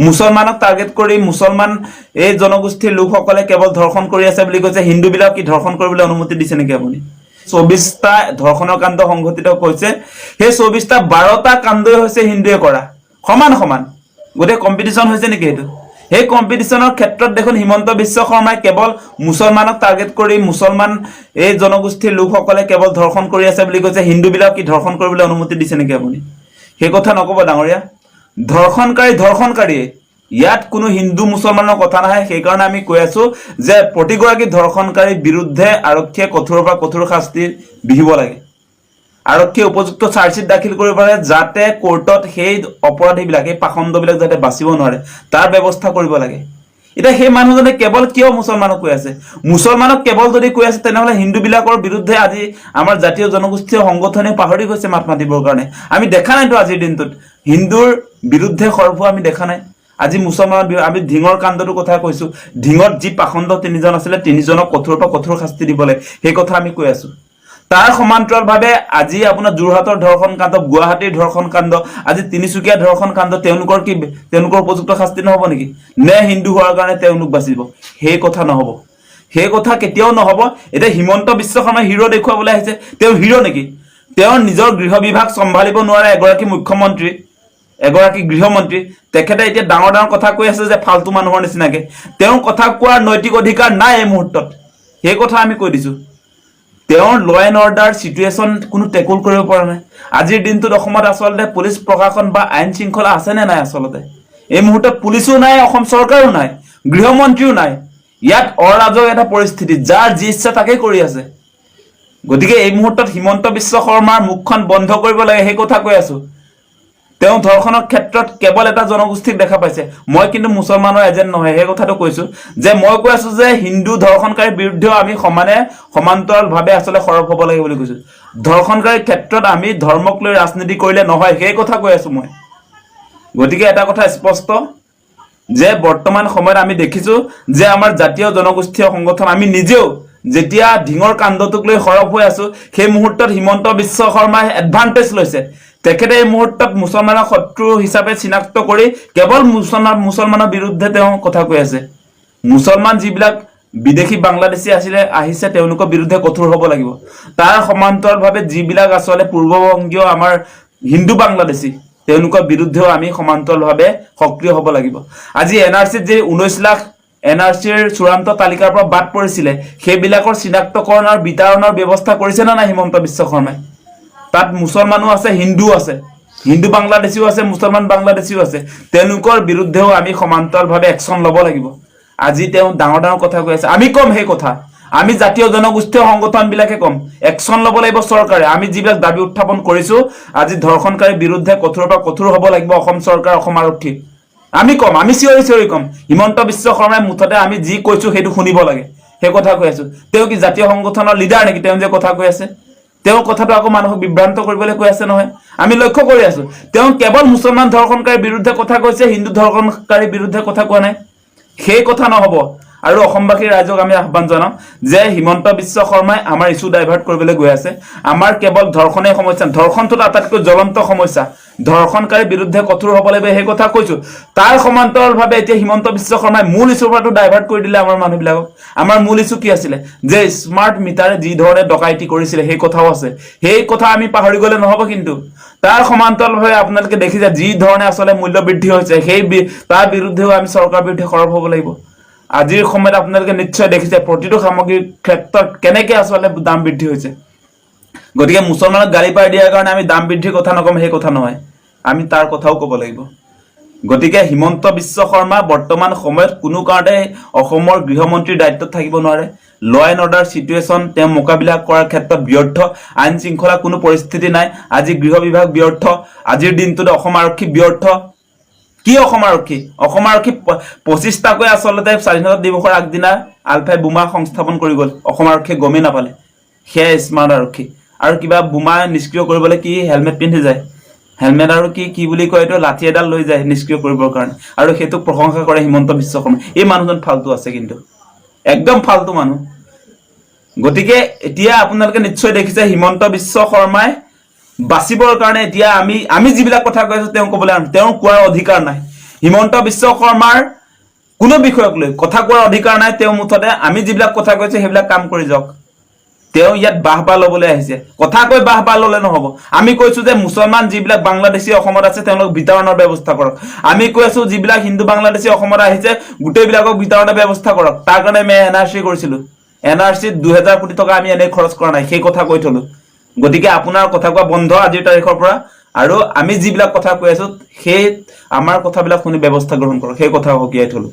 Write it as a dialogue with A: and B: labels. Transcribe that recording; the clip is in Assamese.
A: মুছলমানক টাৰ্গেট কৰি মুছলমান এই জনগোষ্ঠীৰ লোকসকলে কেৱল ধৰ্ষণ কৰি আছে বুলি কৈছে। হিন্দুবিলাক কি ধৰ্ষণ কৰিবলৈ অনুমতি দিছে নেকি আপুনি? 24টা ধৰ্ষণৰ কাণ্ড সংঘটিত হৈছে। সেই 24টা 12টা কাণ্ডই হৈছে হিন্দুৱে কৰা, সমান সমান। গোটেই কম্পিটিশ্যন হৈছে নেকি এইটো? সেই কম্পিটিশ্যনৰ ক্ষেত্ৰত দেখোন হিমন্ত বিশ্ব শৰ্মাই কেৱল মুছলমানক টাৰ্গেট কৰি মুছলমান এই জনগোষ্ঠীৰ লোকসকলে কেৱল ধৰ্ষণ কৰি আছে বুলি কৈছে। হিন্দুবিলাক কি ধৰ্ষণ কৰিবলৈ অনুমতি দিছে নেকি আপুনি? সেই কথা নক'ব ডাঙৰীয়া। ধৰ্ষণকাৰীয়ে ইয়াত কোনো হিন্দু মুছলমানৰ কথা নাহে। সেইকাৰণে আমি কৈ আছো যে প্ৰতিগৰাকী ধৰ্ষণকাৰীৰ বিৰুদ্ধে আৰক্ষীয়ে কঠোৰৰ পৰা কঠোৰ শাস্তি বিহিব লাগে। আৰক্ষীয়ে উপযুক্ত চাৰ্জশ্বিট দাখিল কৰিব পাৰে যাতে কোৰ্টত সেই অপৰাধীবিলাক, এই পাখণ্ডবিলাক যাতে বাচিব নোৱাৰে তাৰ ব্যৱস্থা কৰিব লাগে। এতিয়া সেই মানুহজনে কেৱল কিয় মুছলমানক কৈ আছে? মুছলমানক কেৱল যদি কৈ আছে তেনেহ'লে হিন্দুবিলাকৰ বিৰুদ্ধে আজি আমাৰ জাতীয় জনগোষ্ঠীয় সংগঠনে পাহৰি গৈছে মাত মাতিবৰ কাৰণে। আমি দেখা নাইতো আজিৰ দিনটোত হিন্দুৰ বিৰুদ্ধে সৰভোৱা আমি দেখা নাই। আজি মুছলমানৰ আমি ধিঙৰ কাণ্ডটোৰ কথা কৈছো। ধিঙত যি পাখণ্ড 3জন আছিলে 3জনক কঠোৰৰ পৰা কঠোৰ শাস্তি দিব লাগে, সেই কথা আমি কৈ আছো। তাৰ সমান্তৰালভাৱে আজি আপোনাৰ যোৰহাটৰ ধৰ্ষণ কাণ্ড, গুৱাহাটীৰ ধৰ্ষণ কাণ্ড, আজি তিনিচুকীয়া ধৰ্ষণ কাণ্ড, তেওঁলোকৰ উপযুক্ত শাস্তি নহ'ব নেকি? নে হিন্দু হোৱাৰ কাৰণে তেওঁলোক বাচিব? সেই কথা নহ'ব, সেই কথা কেতিয়াও নহ'ব। এতিয়া হিমন্ত বিশ্ব শৰ্মাই হিৰো দেখুৱাবলৈ আহিছে। তেওঁ হিৰো নেকি? তেওঁৰ নিজৰ গৃহ বিভাগ চম্ভালিব নোৱাৰে এগৰাকী মুখ্যমন্ত্ৰী, এগৰাকী গৃহমন্ত্ৰী। তেখেতে এতিয়া ডাঙৰ ডাঙৰ কথা কৈ আছে যে ফাল্টু মানুহৰ নিচিনাকে। তেওঁৰ কথা কোৱাৰ নৈতিক অধিকাৰ নাই এই মুহূৰ্তত। সেই কথা আমি কৈ দিছো। তেওঁৰ ল এণ্ড অৰ্ডাৰ চিটুৱেশ্যন কোনো টেকল কৰিব পৰা নাই। আজিৰ দিনটোত অসমত আচলতে পুলিচ প্ৰশাসন বা আইন শৃংখলা আছেনে নাই? আচলতে এই মুহূৰ্তত পুলিচো নাই, অসম চৰকাৰো নাই, গৃহমন্ত্ৰীও নাই। ইয়াত অৰাজক এটা পৰিস্থিতি, যাৰ যি ইচ্ছা তাকেই কৰি আছে। গতিকে এই মুহূৰ্তত হিমন্ত বিশ্ব শৰ্মাৰ মুখখন বন্ধ কৰিব লাগে, সেই কথা কৈ আছো। তেওঁ ধৰ্ষণৰ ক্ষেত্ৰত কেৱল এটা জনগোষ্ঠীক দেখা পাইছে। মই কিন্তু মুছলমানৰ এজেণ্ট নহয়, সেই কথাটো কৈছো যে মই কৈ আছো যে হিন্দু ধৰ্ষণকাৰীৰ বিৰুদ্ধেও আমি সমান্তৰালভাৱে আচলতে সৰব হ'ব লাগে বুলি কৈছো। ধৰ্ষণকাৰীৰ ক্ষেত্ৰত আমি ধৰ্মক লৈ ৰাজনীতি কৰিলে নহয়, সেই কথা কৈ আছো মই। গতিকে এটা কথা স্পষ্ট যে বৰ্তমান সময়ত আমি দেখিছো যে আমাৰ জাতীয় জনগোষ্ঠীয় সংগঠন আমি নিজেও যেতিয়া ধিঙৰ কাণ্ডটোক লৈ সৰব হৈ আছো, সেই মুহূৰ্তত হিমন্ত বিশ্ব শৰ্মাই এডভান্টেজ লৈছে। তেখেতে এই মুহূৰ্তত মুছলমানক শত্ৰু হিচাপে চিনাক্ত কৰি কেৱল মুছলমানৰ বিৰুদ্ধে তেওঁ কথা কৈ আছে। মুছলমান যিবিলাক বিদেশী বাংলাদেশী আহিছে তেওঁলোকৰ বিৰুদ্ধে কঠোৰ হ'ব লাগিব। তাৰ সমান্তৰালভাৱে যিবিলাক আচলতে পূৰ্ববংগীয় আমাৰ হিন্দু বাংলাদেশী, তেওঁলোকৰ বিৰুদ্ধেও আমি সমান্তৰালভাৱে সক্ৰিয় হ'ব লাগিব। আজি NRCত যে 19 লাখ NRCৰ চূড়ান্ত তালিকাৰ পৰা বাদ পৰিছিলে, সেইবিলাকৰ চিনাক্তকৰণ আৰু বিতৰণৰ ব্যৱস্থা কৰিছে নে নাই হিমন্ত বিশ্ব শৰ্মাই? তাত মুছলমানো আছে, হিন্দুও আছে, হিন্দু বাংলাদেশীও আছে, মুছলমান বাংলাদেশীও আছে। তেওঁলোকৰ বিৰুদ্ধেও আমি সমান্তৰালভাৱে একশ্যন ল'ব লাগিব। আজি তেওঁ ডাঙৰ ডাঙৰ কথা কৈ আছে, আমি কম সেই কথা। আমি জাতীয় জনগোষ্ঠীয় সংগঠনবিলাকে কম, একশ্যন ল'ব লাগিব চৰকাৰে। আমি যিবিলাক দাবী উত্থাপন কৰিছো, আজি ধৰ্ষণকাৰীৰ বিৰুদ্ধে কঠোৰৰ পৰা কঠোৰ হ'ব লাগিব অসম চৰকাৰ, অসম আৰক্ষী। আমি কম, আমি চিঞৰি কম। হিমন্ত বিশ্ব শৰ্মাই মুঠতে আমি যি কৈছো সেইটো শুনিব লাগে, সেই কথা কৈ আছো। তেওঁ কি জাতীয় সংগঠনৰ লিডাৰ নেকি? তেওঁ যে কথা কৈ আছে, তেওঁ কথাটো আকৌ মানুহক বিভ্ৰান্ত কৰিবলৈ কৈ আছে নহয়। আমি লক্ষ্য কৰি আছো তেওঁ কেৱল মুছলমান ধৰ্ষণকাৰীৰ বিৰুদ্ধে কথা কৈছে, হিন্দু ধৰ্ষণকাৰীৰ বিৰুদ্ধে কথা কোৱা নাই। সেই কথা নহ'ব। আৰু অসমবাসী ৰাইজক আমি আহ্বান জনাম যে হিমন্ত বিশ্ব শৰ্মাই আমাৰ ইছ্যু ডাইভাৰ্ট কৰিবলৈ গৈ আছে। আমাৰ কেৱল ধৰ্ষণেই সমস্যা, ধৰ্ষণটোত আটাইতকৈ জ্বলন্ত সমস্যা। ধৰ্ষণকাৰীৰ বিৰুদ্ধে কঠোৰ হ'ব লাগিব, সেই কথা কৈছো। তাৰ সমান্তৰালভাৱে এতিয়া হিমন্ত বিশ্ব শৰ্মাই মূল ইছ্যুৰ পৰাটো ডাইভাৰ্ট কৰি দিলে আমাৰ মানুহবিলাকক। আমাৰ মূল ইছ্যু কি আছিলে? যে স্মাৰ্ট মিটাৰে যি ধৰণে ডকাইতি কৰিছিলে সেই কথাও আছে। সেই কথা আমি পাহৰি গ'লে নহ'ব কিন্তু। তাৰ সমান্তৰালভাৱে আপোনালোকে দেখিছে যি ধৰণে আচলতে মূল্য বৃদ্ধি হৈছে, তাৰ বিৰুদ্ধেও আমি চৰকাৰৰ বিৰুদ্ধে সৰব হ'ব লাগিব। আজিৰ সময়ত আপোনালোকে নিশ্চয় দেখিছে প্ৰতিটো সামগ্ৰীৰ ক্ষেত্ৰত কেনেকৈ আচলতে দাম বৃদ্ধি হৈছে। গতিকে মুছলমানক গালি পাৰি দিয়াৰ কাৰণে আমি দাম বৃদ্ধিৰ কথা নকম, সেই কথা নহয়। আমি তাৰ কথাও ক'ব লাগিব। গতিকে হিমন্ত বিশ্ব শৰ্মা বৰ্তমান সময়ত কোনো কাৰণে অসমৰ গৃহমন্ত্ৰীৰ দায়িত্বত থাকিব নোৱাৰে। ল এণ্ড অৰ্ডাৰ চিটুৱেশ্যন তেওঁ মোকাবিলা কৰাৰ ক্ষেত্ৰত ব্যৰ্থ। আইন শৃংখলা কোনো পৰিস্থিতি নাই। আজি গৃহ বিভাগ ব্যৰ্থ। আজিৰ দিনটোত অসম আৰক্ষী ব্যৰ্থ। কি অসম আৰক্ষী 25টাকৈ আচলতে স্বাধীনতা দিৱসৰ আগদিনা আলফাই বোমা সংস্থাপন কৰি গ'ল, অসম আৰক্ষীয়ে গমেই নাপালে। সেয়া স্মাৰ্ট আৰক্ষী। আৰু কিবা বোমা নিষ্ক্ৰিয় কৰিবলৈ কি হেলমেট পিন্ধি যায়? হেলমেট আৰু কি বুলি কয়, এইটো লাঠি এডাল লৈ যায় নিষ্ক্ৰিয় কৰিবৰ কাৰণে, আৰু সেইটোক প্ৰশংসা কৰে হিমন্ত বিশ্ব শৰ্মা। এই মানুহজন ফাল্টু আছে, কিন্তু একদম ফাল্টু মানুহ। গতিকে এতিয়া আপোনালোকে নিশ্চয় দেখিছে হিমন্ত বিশ্ব শৰ্মাই বাচিবৰ কাৰণে এতিয়া আমি যিবিলাক কথা কৈ আছো তেওঁ ক'বলৈ, তেওঁ কোৱাৰ অধিকাৰ নাই। হিমন্ত বিশ্ব শৰ্মাৰ কোনো বিষয়ক লৈ কথা কোৱাৰ অধিকাৰ নাই তেওঁ মুঠতে আমি যিবিলাক কথা কৈছে সেইবিলাক কাম কৰি যাওক তেওঁ ইয়াত বাহবা লবলৈ আহিছে কথা কৈ বাহবা ললে নহব আমি কৈছো যে মুছলমান যিবিলাক বাংলাদেশী অসমত আছে তেওঁলোক বিতৰণৰ ব্যৱস্থা কৰক আমি কৈছো যিবিলাক হিন্দু বাংলাদেশী অসমত আহিছে গোটেইবিলাকক বিতৰণৰ ব্যৱস্থা কৰক তাৰ কাৰণে আমি এনআৰসি কৰিছিলো এনআৰসি 2000 কোটি টকা আমি এনে খৰচ কৰা নাই সেই কথা কৈ থলো গতিকে আপোনাৰ কথা কোৱা বন্ধ আজিৰ তাৰিখৰ পৰা আৰু আমি যিবিলাক কথা কৈ আছো সেই আমাৰ কথাবিলাক শুনি ব্যৱস্থা গ্ৰহণ কৰক সেই কথা হকিয়াই থলো